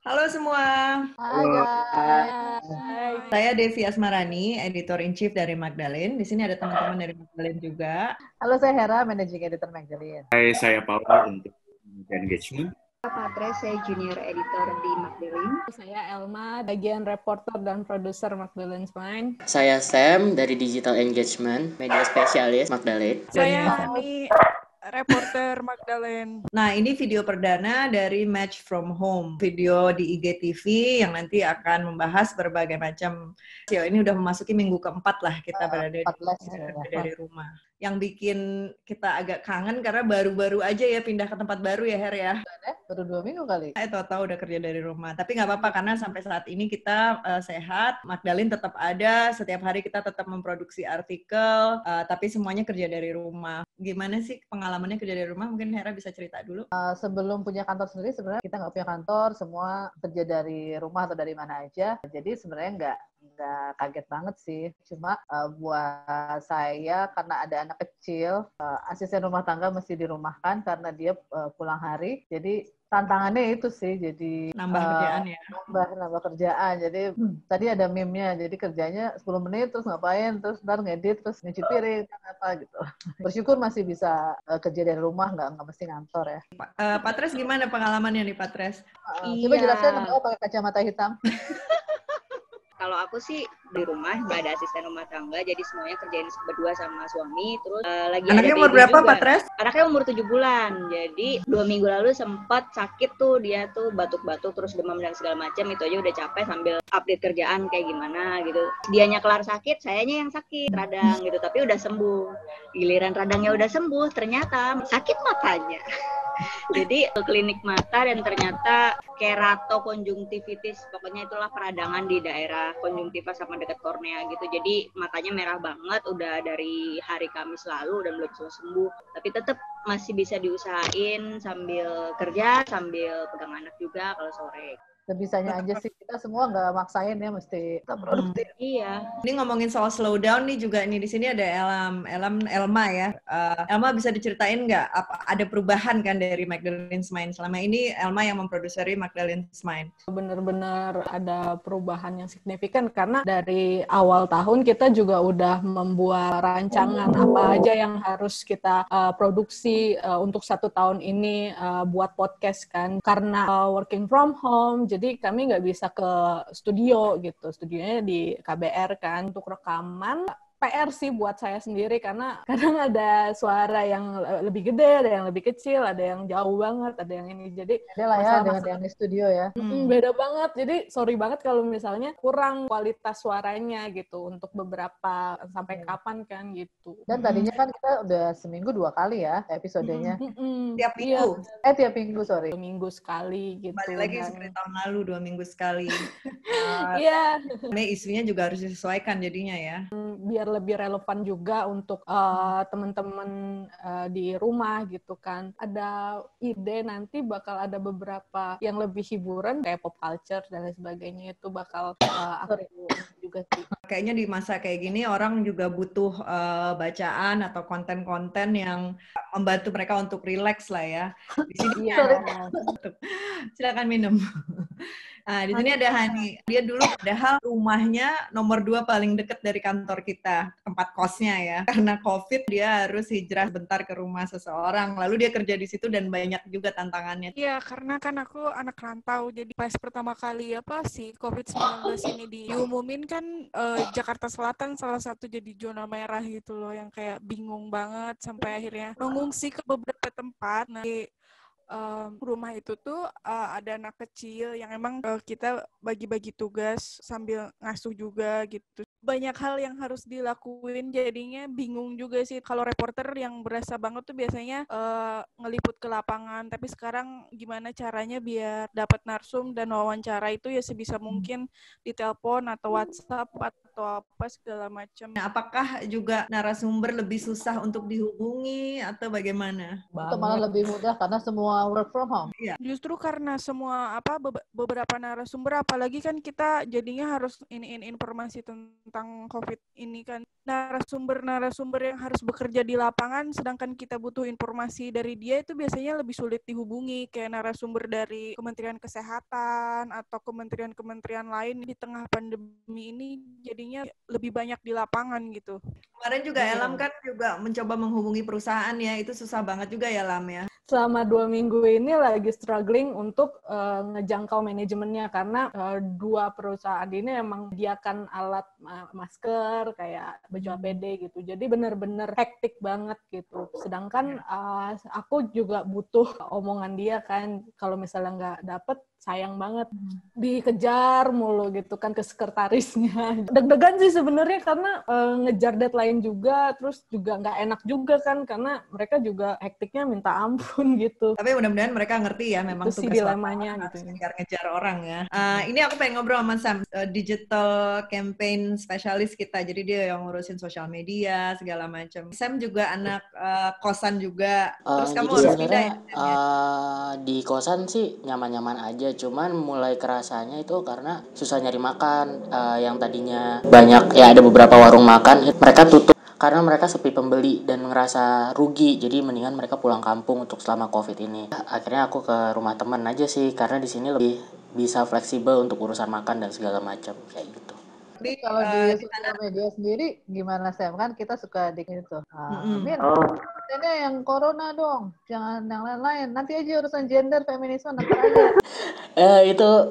Halo semua, Hai guys. Hai. saya Devi Asmarani, Editor in Chief dari Magdalene. Di sini ada teman-teman dari Magdalene juga. Halo, saya Hera, Managing Editor Magdalene. Hai, saya Paul untuk engagement. Patre, saya junior editor di Magdalene. Saya Elma, bagian reporter dan produser Magdalene's Mind. Saya Sam dari Digital Engagement, media spesialis Magdalene. Saya Ani, reporter Magdalene. Nah, ini video perdana dari Match from Home, video di IGTV yang nanti akan membahas berbagai macam. Ini udah memasuki minggu keempat lah kita berada 14 dari rumah. Yang bikin kita agak kangen karena baru-baru aja ya pindah ke tempat baru ya Her ya. Baru 2 minggu kali. Saya tahu-tahu udah kerja dari rumah. Tapi nggak apa-apa karena sampai saat ini kita sehat. Magdalene tetap ada. Setiap hari kita tetap memproduksi artikel. Tapi semuanya kerja dari rumah. Gimana sih pengalamannya kerja dari rumah? Mungkin Hera bisa cerita dulu. Sebelum punya kantor sendiri, sebenarnya kita nggak punya kantor. Semua kerja dari rumah atau dari mana aja. Jadi sebenarnya nggak kaget banget sih. Cuma buat saya karena ada anak kecil, asisten rumah tangga mesti dirumahkan karena dia pulang hari. Jadi tantangannya itu sih, jadi nambah kerjaan ya. Nambah kerjaan. Jadi tadi ada meme-nya. Jadi kerjanya 10 menit terus ngapain, terus ntar ngedit, terus nyuci piring, apa gitu. Bersyukur masih bisa kerja dari rumah, nggak mesti ngantor ya. Patres gimana pengalamannya nih Patres? Coba jelaskan kenapa pakai kacamata hitam. Kalau aku sih di rumah nggak ada asisten rumah tangga, jadi semuanya kerjain berdua sama suami. Terus lagi anaknya ada umur baby berapa juga. Patres? Anaknya umur 7 bulan. Jadi 2 minggu lalu sempat sakit tuh, dia tuh batuk-batuk terus demam dan segala macam. Itu aja udah capek sambil update kerjaan kayak gimana gitu. Dianya kelar sakit, sayanya yang sakit radang gitu, tapi udah sembuh. Giliran radangnya udah sembuh, ternyata sakit matanya. Jadi ke klinik mata dan ternyata keratokonjungtivitis, pokoknya itulah peradangan di daerah konjungtiva sama dekat kornea gitu. Jadi matanya merah banget, udah dari hari Kamis lalu dan belum sembuh. Tapi tetap masih bisa diusahain sambil kerja, sambil pegang anak juga kalau sore. Sebisanya aja sih, kita semua nggak maksain ya, mesti kita produktif. Iya. Ini ngomongin soal slow down nih juga nih, di sini ada Elma ya. Elma bisa diceritain nggak apa ada perubahan kan dari Magdalene's Mind? Selama ini Elma yang memproduseri Magdalene's Mind. Benar-benar ada perubahan yang signifikan karena dari awal tahun kita juga udah membuat rancangan apa aja yang harus kita produksi untuk 1 tahun ini buat podcast kan. Karena working from home, jadi kami nggak bisa ke studio gitu. Studionya di KBR kan untuk rekaman. PR sih buat saya sendiri karena kadang ada suara yang lebih gede, ada yang lebih kecil, ada yang jauh banget, ada yang ini. Jadi ada lah ya dengan yang di studio ya. Beda banget. Jadi sorry banget kalau misalnya kurang kualitas suaranya gitu untuk beberapa sampai kapan kan gitu. Dan tadinya kan kita udah seminggu 2 kali ya episodenya. Tiap minggu? Tiap minggu, sorry. 2 minggu sekali gitu. Balik lagi seperti tahun lalu 2 minggu sekali. Iya. Isunya juga harus disesuaikan jadinya ya. Biar lebih relevan juga untuk teman-teman di rumah gitu kan. Ada ide nanti bakal ada beberapa yang lebih hiburan kayak pop culture dan lain sebagainya, itu bakal aku juga sih. Kayaknya di masa kayak gini orang juga butuh bacaan atau konten-konten yang membantu mereka untuk relax lah ya. Di sini silakan minum. Nah, di sini ada Hani. Dia dulu padahal rumahnya nomor 2 paling dekat dari kantor kita, tempat kosnya ya. Karena COVID dia harus hijrah bentar ke rumah seseorang. Lalu dia kerja di situ dan banyak juga tantangannya. Iya, karena kan aku anak rantau. Jadi pas pertama kali COVID-19 ini diumumin kan Jakarta Selatan salah satu jadi zona merah gitu loh, yang kayak bingung banget sampai akhirnya mengungsi ke beberapa tempat. Nah, rumah itu tuh ada anak kecil yang emang kita bagi-bagi tugas sambil ngasuh juga gitu. Banyak hal yang harus dilakuin, jadinya bingung juga sih. Kalau reporter yang berasa banget tuh biasanya ngeliput ke lapangan, tapi sekarang gimana caranya biar dapat narsum dan wawancara itu ya sebisa mungkin di telepon atau WhatsApp atau apa segala macam. Apakah juga narasumber lebih susah untuk dihubungi atau bagaimana? Atau malah lebih mudah karena semua work from home? Iya. Justru karena semua beberapa narasumber, apalagi kan kita jadinya harus iniin informasi tentang COVID ini kan. Narasumber yang harus bekerja di lapangan, sedangkan kita butuh informasi dari dia itu biasanya lebih sulit dihubungi, kayak narasumber dari Kementerian Kesehatan atau kementerian-kementerian lain di tengah pandemi ini jadinya lebih banyak di lapangan gitu. Kemarin juga Elam kan juga mencoba menghubungi perusahaan ya, itu susah banget juga ya Lam ya. Selama 2 minggu ini lagi struggling untuk ngejangkau manajemennya karena 2 perusahaan ini emang menyediakan alat masker kayak baju APD gitu. Jadi benar-benar hektik banget gitu. Sedangkan aku juga butuh omongan dia kan, kalau misalnya nggak dapet sayang banget, dikejar mulu gitu kan ke sekretarisnya. Deg-degan sih sebenarnya karena ngejar deadline juga, terus juga nggak enak juga kan karena mereka juga hektiknya minta ampun gitu. Tapi mudah-mudahan mereka ngerti ya, memang itu sih tugas dilemanya gitu. Ngejar-ngejar orang ya. Ini aku pengen ngobrol sama Sam, digital campaign spesialis kita, jadi dia yang ngurusin sosial media segala macam. Sam juga anak kosan juga, terus kamu Jadi harus pindah ya? sebenarnya di kosan sih nyaman-nyaman aja, cuman mulai kerasanya itu karena susah nyari makan. Yang tadinya banyak ya, ada beberapa warung makan mereka tutup karena mereka sepi pembeli dan ngerasa rugi, jadi mendingan mereka pulang kampung untuk selama COVID ini. Akhirnya aku ke rumah teman aja sih, karena di sini lebih bisa fleksibel untuk urusan makan dan segala macam kayak gitu. Tapi kalau di sosial media sendiri gimana Sam? Kan kita suka dikit itu. Min, ini yang corona dong, jangan yang lain-lain. Nanti aja urusan gender, feminisme nanti aja.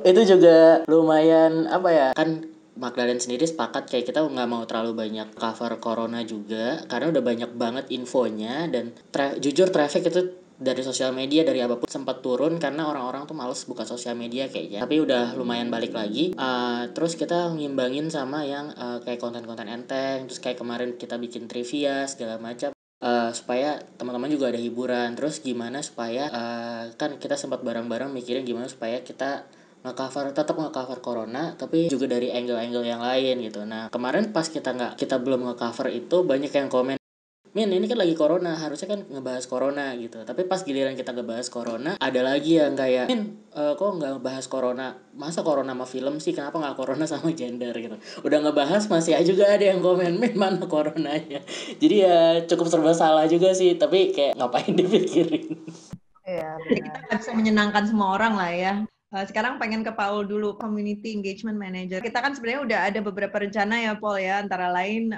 Itu juga lumayan apa ya, kan Magdalene sendiri sepakat kayak kita nggak mau terlalu banyak cover corona juga karena udah banyak banget infonya, dan jujur traffic itu dari sosial media dari apapun sempat turun karena orang-orang tuh males buka sosial media kayaknya, tapi udah lumayan balik lagi. Terus kita ngimbangin sama yang kayak konten-konten enteng, terus kayak kemarin kita bikin trivia segala macam. Supaya teman-teman juga ada hiburan. Terus gimana supaya kan kita sempat bareng-bareng mikirin gimana supaya kita tetap nge-cover corona tapi juga dari angle-angle yang lain gitu. Nah kemarin pas kita belum nge-cover itu banyak yang komen, Min ini kan lagi corona, harusnya kan ngebahas corona gitu. Tapi pas giliran kita ngebahas corona, ada lagi yang kayak, Min kok nggak ngebahas corona? Masa corona sama film sih, kenapa nggak corona sama gender gitu? Udah ngebahas masih juga ada yang komen, Min mana coronanya? Jadi ya cukup serba salah juga sih, tapi kayak ngapain dipikirin. Iya, kita nggak bisa menyenangkan semua orang lah ya. Sekarang pengen ke Paul dulu, Community Engagement Manager. Kita kan sebenarnya udah ada beberapa rencana ya, Paul ya, antara lain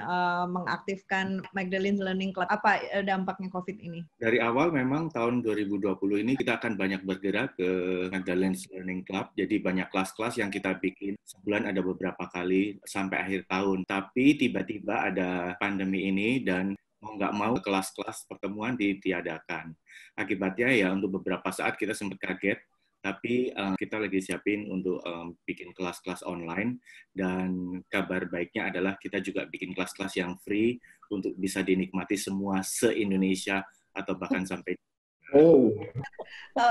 mengaktifkan Magdalene Learning Club. Apa dampaknya COVID ini? Dari awal memang tahun 2020 ini kita akan banyak bergerak ke Magdalene Learning Club. Jadi banyak kelas-kelas yang kita bikin. Sebulan ada beberapa kali sampai akhir tahun. Tapi tiba-tiba ada pandemi ini dan mau nggak mau kelas-kelas pertemuan ditiadakan. Akibatnya ya untuk beberapa saat kita sempat kaget. Tapi kita lagi siapin untuk bikin kelas-kelas online, dan kabar baiknya adalah kita juga bikin kelas-kelas yang free untuk bisa dinikmati semua se-Indonesia atau bahkan sampai Oh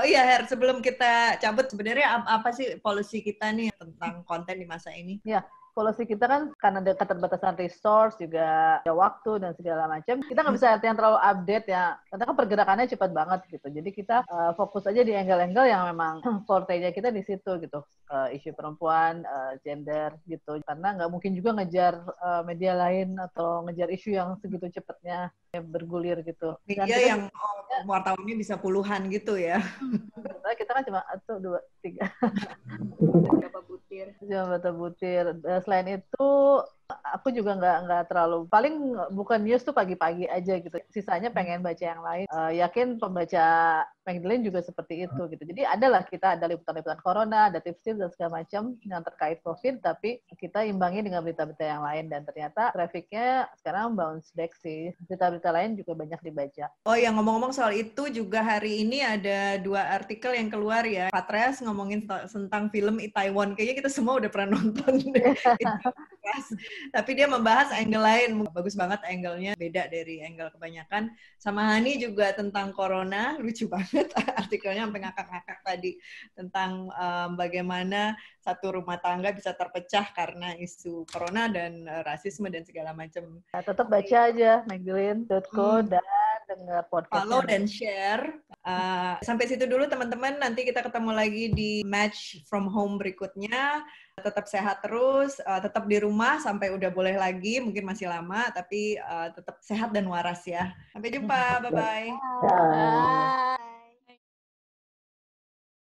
iya Her, sebelum kita cabut sebenarnya apa sih policy kita nih tentang konten di masa ini? Ya, policy kita kan karena ada keterbatasan resource juga ada waktu dan segala macam, kita nggak bisa yang terlalu update ya, karena kan pergerakannya cepat banget gitu. Jadi kita fokus aja di angle-angle yang memang forte-nya kita di situ gitu, isu perempuan, gender gitu, karena nggak mungkin juga ngejar media lain atau ngejar isu yang segitu cepatnya bergulir gitu. Media yang wartawannya bisa puluhan gitu ya. Kita kan cuma 1, 2, 3. Beberapa butir. Cuma beberapa butir. Selain itu, aku juga nggak terlalu, paling bukan news tuh pagi-pagi aja gitu. Sisanya pengen baca yang lain. Yakin pembaca Magdalene juga seperti itu gitu. Jadi kita ada liputan-liputan corona, ada tips-tips dan segala macam yang terkait COVID, tapi kita imbangi dengan berita-berita yang lain, dan ternyata trafficnya sekarang bounce back sih. Berita-berita lain juga banyak dibaca. Oh ya, ngomong-ngomong soal itu juga hari ini ada 2 artikel yang keluar ya. Patreas ngomongin tentang film Itaewon. Kayaknya kita semua udah pernah nonton deh. keras. Tapi dia membahas angle lain. Bagus banget angle-nya, beda dari angle kebanyakan. Sama Hani juga tentang corona, lucu banget artikelnya sampai ngakak-ngakak tadi tentang bagaimana satu rumah tangga bisa terpecah karena isu corona dan rasisme dan segala macam. Nah, tetap baca aja magdalene.co dan dengar podcastnya. Follow dan share. Sampai situ dulu teman-teman. Nanti kita ketemu lagi di match from home berikutnya. Tetap sehat terus, tetap di rumah sampai udah boleh lagi. Mungkin masih lama, tapi tetap sehat dan waras ya. Sampai jumpa. Bye-bye. Bye.